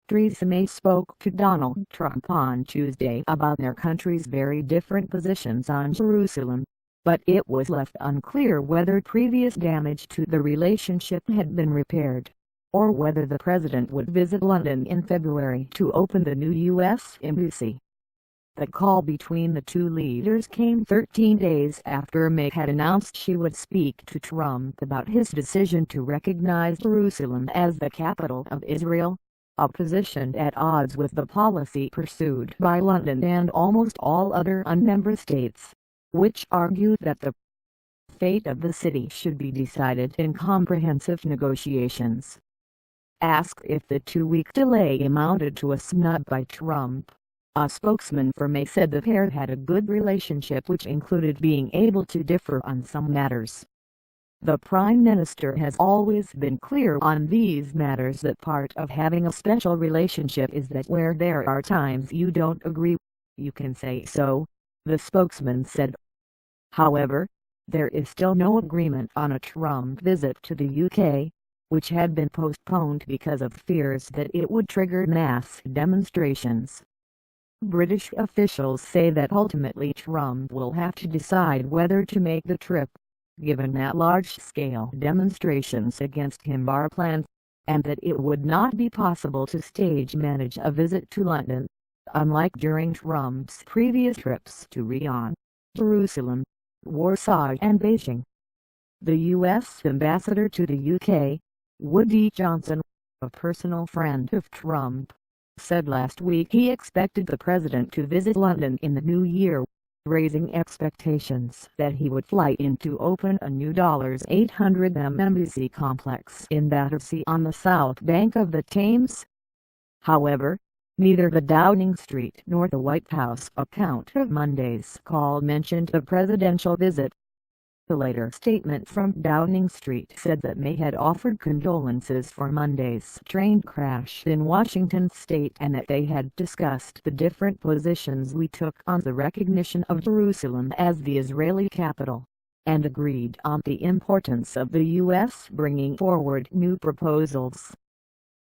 Theresa May spoke to Donald Trump on Tuesday about their country's very different positions on Jerusalem, but it was left unclear whether previous damage to the relationship had been repaired, or whether the president would visit London in February to open the new U.S. embassy. The call between the two leaders came 13 days after May had announced she would speak to Trump about his decision to recognize Jerusalem as the capital of Israel, a position at odds with the policy pursued by London and almost all other member states, which argued that the fate of the city should be decided in comprehensive negotiations. Asked if the 2-week delay amounted to a snub by Trump, a spokesman for May said the pair had a good relationship which included being able to differ on some matters. The Prime Minister has always been clear on these matters that part of having a special relationship is that where there are times you don't agree, you can say so, the spokesman said. However, there is still no agreement on a Trump visit to the UK, which had been postponed because of fears that it would trigger mass demonstrations. British officials say that ultimately Trump will have to decide whether to make the trip, given that large-scale demonstrations against him are planned, and that it would not be possible to manage a visit to London, unlike during Trump's previous trips to Riyadh, Jerusalem, Warsaw and Beijing. The U.S. ambassador to the UK, Woody Johnson, a personal friend of Trump, said last week he expected the president to visit London in the new year, raising expectations that he would fly in to open a new $800 embassy complex in Battersea on the south bank of the Thames. However, neither the Downing Street nor the White House account of Monday's call mentioned the presidential visit. The later statement from Downing Street said that May had offered condolences for Monday's train crash in Washington state and that they had discussed the different positions we took on the recognition of Jerusalem as the Israeli capital, and agreed on the importance of the U.S. bringing forward new proposals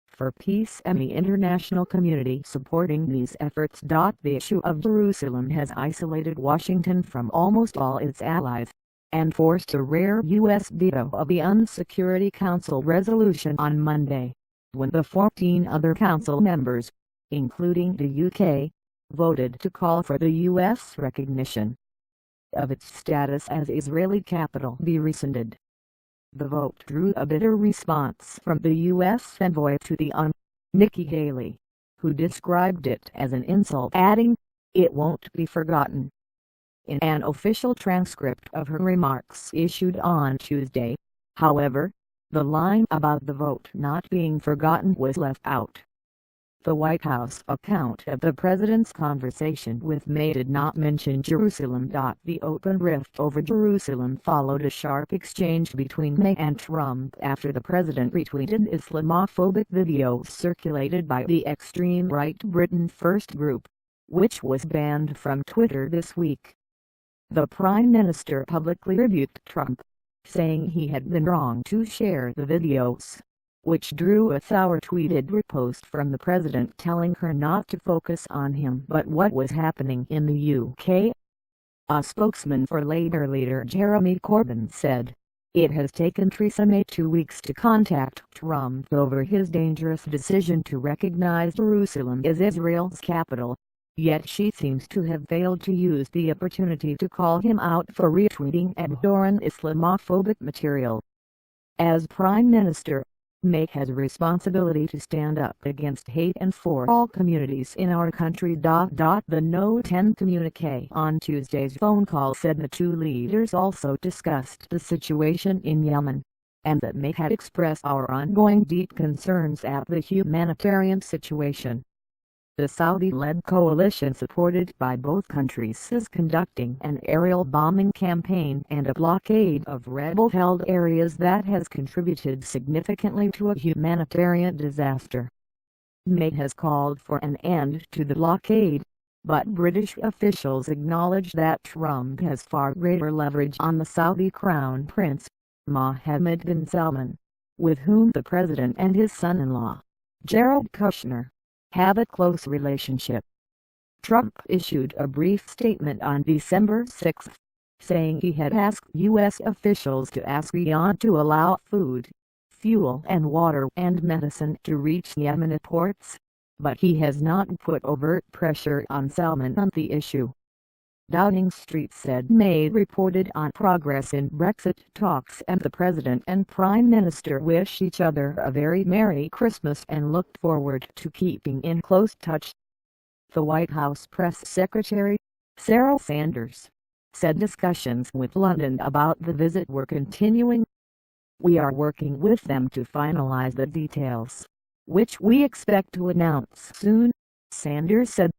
for peace and the international community supporting these efforts. The issue of Jerusalem has isolated Washington from almost all its allies, and forced a rare U.S. veto of the UN Security Council resolution on Monday, when the 14 other council members, including the UK, voted to call for the U.S. recognition of its status as Israeli capital be rescinded. The vote drew a bitter response from the U.S. envoy to the UN, Nikki Haley, who described it as an insult, adding, "It won't be forgotten." In an official transcript of her remarks issued on Tuesday, however, the line about the vote not being forgotten was left out. The White House account of the president's conversation with May did not mention Jerusalem. The open rift over Jerusalem followed a sharp exchange between May and Trump after the president retweeted Islamophobic videos circulated by the extreme right Britain First group, which was banned from Twitter this week. The Prime Minister publicly rebuked Trump, saying he had been wrong to share the videos, which drew a sour-tweeted repost from the president telling her not to focus on him but what was happening in the UK. A spokesman for Labour leader Jeremy Corbyn said, "It has taken Theresa May 2 weeks to contact Trump over his dangerous decision to recognize Jerusalem as Israel's capital. Yet she seems to have failed to use the opportunity to call him out for retweeting abhorrent Islamophobic material. As Prime Minister, May has a responsibility to stand up against hate and for all communities in our country." The No 10 communique on Tuesday's phone call said the two leaders also discussed the situation in Yemen, and that May had expressed our ongoing deep concerns at the humanitarian situation. The Saudi-led coalition supported by both countries is conducting an aerial bombing campaign and a blockade of rebel-held areas that has contributed significantly to a humanitarian disaster. May has called for an end to the blockade, but British officials acknowledge that Trump has far greater leverage on the Saudi Crown Prince, Mohammed bin Salman, with whom the president and his son-in-law, Jared Kushner, have a close relationship. Trump issued a brief statement on December 6, saying he had asked U.S. officials to ask Iran to allow food, fuel and water and medicine to reach Yemeni ports, but he has not put overt pressure on Salman on the issue. Downing Street said May reported on progress in Brexit talks and the President and Prime Minister wish each other a very Merry Christmas and looked forward to keeping in close touch. The White House Press Secretary, Sarah Sanders, said discussions with London about the visit were continuing. "We are working with them to finalize the details, which we expect to announce soon," Sanders said.